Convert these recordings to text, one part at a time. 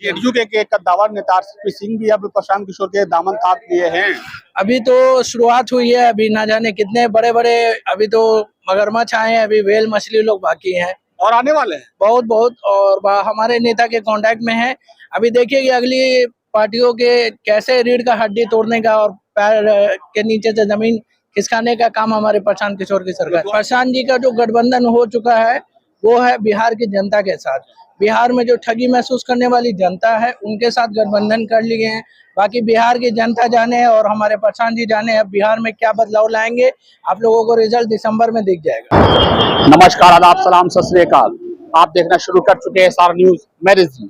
JDU के कद्दावर नेता आरसीपी सिंह भी अब प्रशांत किशोर के दामन थाप लिए हैं। अभी तो शुरुआत हुई है, अभी ना जाने कितने बड़े बड़े अभी तो मगरमच्छ आए हैं, अभी व्हेल मछली लोग बाकी हैं और आने वाले हैं बहुत बहुत। और हमारे नेता के कांटेक्ट में है। अभी देखिए कि अगली पार्टियों के कैसे रीढ़ का हड्डी तोड़ने का और पैर के नीचे से जमीन खिसकाने का काम हमारे प्रशांत किशोर की सरकार। प्रशांत जी का जो गठबंधन हो चुका है वो है बिहार की जनता के साथ। बिहार में जो ठगी महसूस करने वाली जनता है उनके साथ गठबंधन कर लिए हैं। बाकी बिहार की जनता जाने और हमारे प्रशांत जी जाने अब बिहार में क्या बदलाव लाएंगे, आप लोगों को रिजल्ट दिसंबर में दिख जाएगा। नमस्कार, आदाब, सलाम, सत श्री अकाल। आप देखना शुरू कर चुके हैं SR न्यूज मैं रिजवी।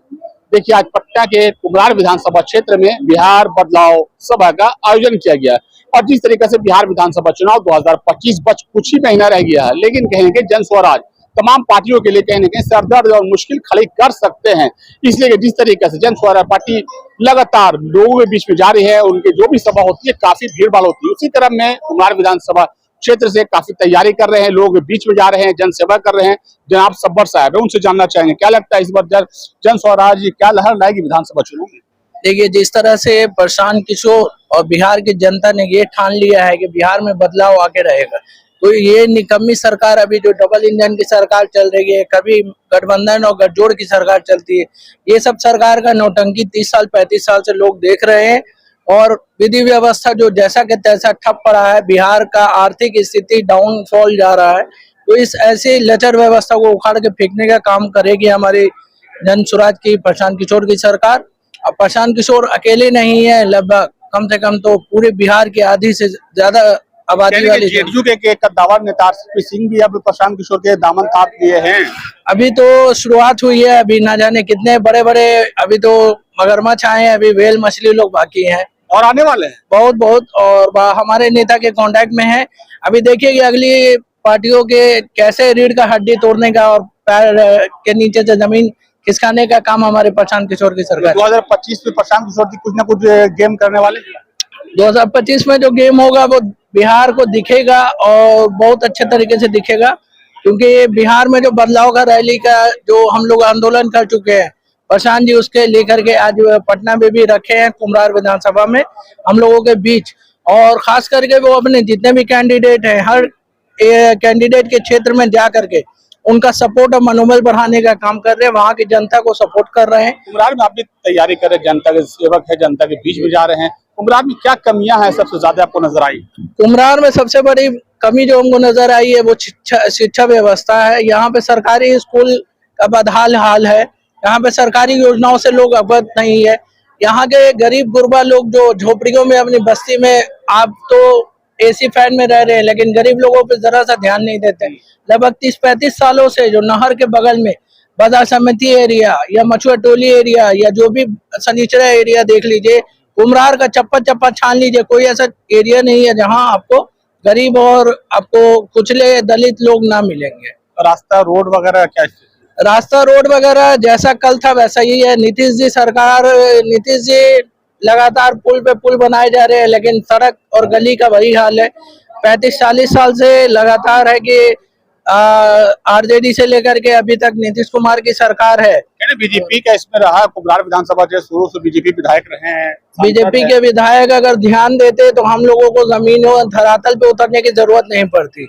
देखिए, आज पटना के कुम्हरार विधानसभा क्षेत्र में बिहार बदलाव सभा का आयोजन किया गया और जिस तरीके से बिहार विधानसभा चुनाव 2025 बच कुछ ही महीना रह गया है, लेकिन कहीं के जन स्वराज तमाम पार्टियों के लिए कहीं न कहीं सरदर्द और मुश्किल खड़ी कर सकते हैं। इसलिए जिस तरीके से जन स्वराज पार्टी लगातार लोगों के बीच में जा रही है, उनकी जो भी सभा होती है काफी भीड़ भाड़ होती है। उसी क्रम में कुम्हरार विधानसभा क्षेत्र से काफी तैयारी कर रहे हैं, लोग बीच में जा रहे हैं, जनसेवा कर रहे हैं। जनाब सब्बर साहब है, उनसे जानना चाहेंगे क्या लगता है इस बार जन स्वराज क्या लहर लाएगी विधानसभा चुनाव में? देखिए, जिस तरह से प्रशांत किशोर और बिहार की जनता ने ये ठान लिया है कि बिहार में बदलाव आके रहेगा, तो ये निकम्मी सरकार अभी जो डबल इंजन की सरकार चल रही है, कभी गठबंधन और गठजोड़ की सरकार चलती है, ये सब सरकार का नौटंकी 30 साल 35 साल से लोग देख रहे हैं। और विधि व्यवस्था जो जैसा के तैसा ठप पड़ा है, बिहार का आर्थिक स्थिति डाउनफॉल जा रहा है, तो इस ऐसी लचर व्यवस्था को उखाड़ के फेंकने का काम करेगी हमारी जन स्वराज की प्रशांत किशोर की सरकार। अब प्रशांत किशोर अकेले नहीं है, लगभग कम से कम तो पूरे बिहार की आधी से ज्यादा आबादी वाली जेडीयू के कद्दावर नेता आरसीपी सिंह भी अब प्रशांत किशोर के दामन थाप लिए हैं। अभी तो शुरुआत हुई है, अभी ना जाने कितने बड़े बड़े अभी तो मगरमच्छ आए हैं, अभी व्हेल मछली लोग बाकी हैं और आने वाले हैं बहुत बहुत। और हमारे नेता के कांटेक्ट में है। अभी देखिए कि अगली पार्टियों के कैसे रीढ़ का हड्डी तोड़ने का और पैर के नीचे से जमीन खिसकाने का काम हमारे प्रशांत किशोर की सरकार। 2025 में प्रशांत किशोर जी कुछ न कुछ गेम करने वाले। 2025 में जो गेम होगा वो बिहार को दिखेगा और बहुत अच्छे तरीके से दिखेगा, क्योंकि बिहार में जो बदलाव का रैली का जो हम लोग आंदोलन कर चुके हैं, प्रशांत जी उसके लेकर के आज पटना में भी रखे हैं कुम्हरार विधानसभा में हम लोगों के बीच। और खास करके वो अपने जितने भी कैंडिडेट हैं, हर कैंडिडेट के क्षेत्र में जा करके उनका सपोर्ट और मनोबल बढ़ाने का काम कर रहे हैं, वहाँ की जनता को सपोर्ट कर रहे हैं। कुम्हरार में आप भी तैयारी कर रहे हैं, जनता के सेवक है, जनता के बीच में जा रहे हैं। कुम्हरार में क्या कमियां हैं सबसे ज्यादा आपको नजर आई? कुम्हरार में सबसे बड़ी कमी जो हमको नजर आई है वो शिक्षा व्यवस्था है। यहाँ पे सरकारी स्कूल का बदहाल हाल है, यहाँ पे सरकारी योजनाओं से लोग अवगत नहीं है। यहाँ के गरीब गुरबा लोग जो झोपड़ियों में अपनी बस्ती में, आप तो एसी फैन में रह रहे हैं, लेकिन गरीब लोगों पे जरा सा ध्यान नहीं देते। लगभग 30-35 सालों से जो नहर के बगल में बाजार समिति एरिया या मछुआ टोली एरिया या जो भी सनीचरा एरिया देख लीजिए, कुम्हरार का चप्पा चप्पा छान लीजिए, कोई ऐसा एरिया नहीं है जहाँ आपको गरीब और आपको कुचले दलित लोग ना मिलेंगे। रास्ता रोड वगैरह क्या? रास्ता रोड वगैरह जैसा कल था वैसा ही है। नीतीश जी लगातार पुल पे पुल बनाए जा रहे हैं, लेकिन सड़क और गली का वही हाल है। 35-40 साल से लगातार है कि आरजेडी से लेकर के अभी तक नीतीश कुमार की सरकार है। बीजेपी का इसमें रहा, कुम्हरार विधानसभा से शुरू से बीजेपी विधायक रहे हैं। बीजेपी के विधायक अगर ध्यान देते तो हम लोगों को जमीन और धरातल पे उतरने की जरूरत नहीं पड़ती।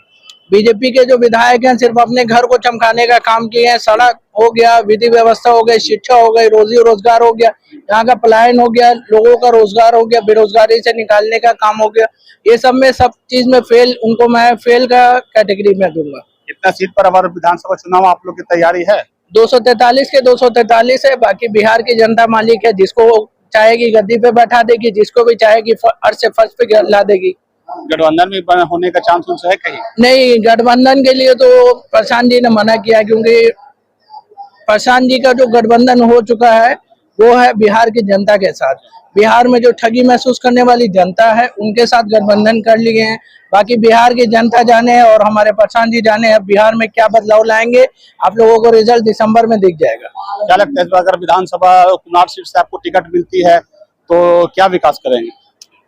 बीजेपी के जो विधायक हैं सिर्फ अपने घर को चमकाने का काम किए हैं। सड़क हो गया, विधि व्यवस्था हो गई, शिक्षा हो गई, रोजी रोजगार हो गया, यहाँ का पलायन हो गया, लोगों का रोजगार हो गया, बेरोजगारी से निकालने का काम हो गया। ये सब में सब चीज में फेल, उनको मैं फेल का कैटेगरी में दूंगा। कितना सीट पर हमारे विधानसभा चुनाव आप लोग की तैयारी है? 243 के 243 है। बाकी बिहार की जनता मालिक है, जिसको चाहेगी गद्दी पे बैठा देगी, जिसको भी चाहेगी अर्श से फर्श पे ला देगी। गठबंधन में होने का चांस है कहीं? नहीं, गठबंधन के लिए तो प्रशांत जी ने मना किया, क्योंकि प्रशांत जी का जो गठबंधन हो चुका है वो है बिहार की जनता के साथ। बिहार में जो ठगी महसूस करने वाली जनता है उनके साथ गठबंधन कर लिए हैं। बाकी बिहार की जनता जाने और हमारे प्रशांत जी जाने अब बिहार में क्या बदलाव लाएंगे, आप लोगों को रिजल्ट दिसंबर में दिख जाएगा। क्या लगता है इस बार अगर विधानसभा कुम्हरार सीट से आपको टिकट मिलती है तो क्या विकास करेंगे?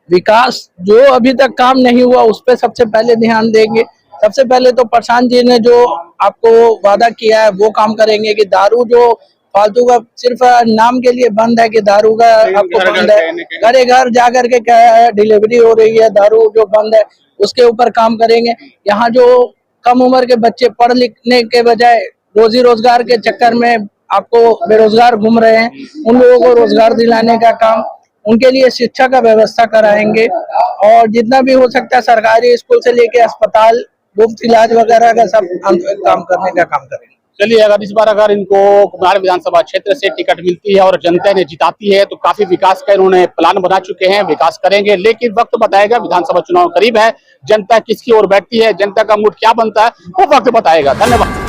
विकास जो अभी तक काम नहीं हुआ उस पर सबसे पहले ध्यान देंगे। सबसे पहले तो प्रशांत जी ने जो आपको वादा किया है वो काम करेंगे कि दारू जो फालतू का सिर्फ नाम के लिए बंद है कि दारू का आपको घर-घर बंद है। कहने के। घरे घर जा करके क्या है, डिलीवरी हो रही है, दारू जो बंद है उसके ऊपर काम करेंगे। यहाँ जो कम उम्र के बच्चे पढ़ लिखने के बजाय रोजी रोजगार के चक्कर में आपको बेरोजगार घूम रहे हैं, उन लोगों को रोजगार दिलाने का काम, उनके लिए शिक्षा का व्यवस्था कराएंगे और जितना भी हो सकता है सरकारी स्कूल से लेके अस्पताल, मुफ्त इलाज वगैरह का सब काम करने का काम करेंगे। चलिए, अगर इस बार अगर इनको कुम्हार विधानसभा क्षेत्र से टिकट मिलती है और जनता ने जिताती है तो काफी विकास का इन्होंने प्लान बना चुके हैं, विकास करेंगे। लेकिन वक्त बताएगा, विधानसभा चुनाव करीब है, जनता किसकी ओर बैठती है, जनता का मूड क्या बनता है वो वक्त बताएगा। धन्यवाद।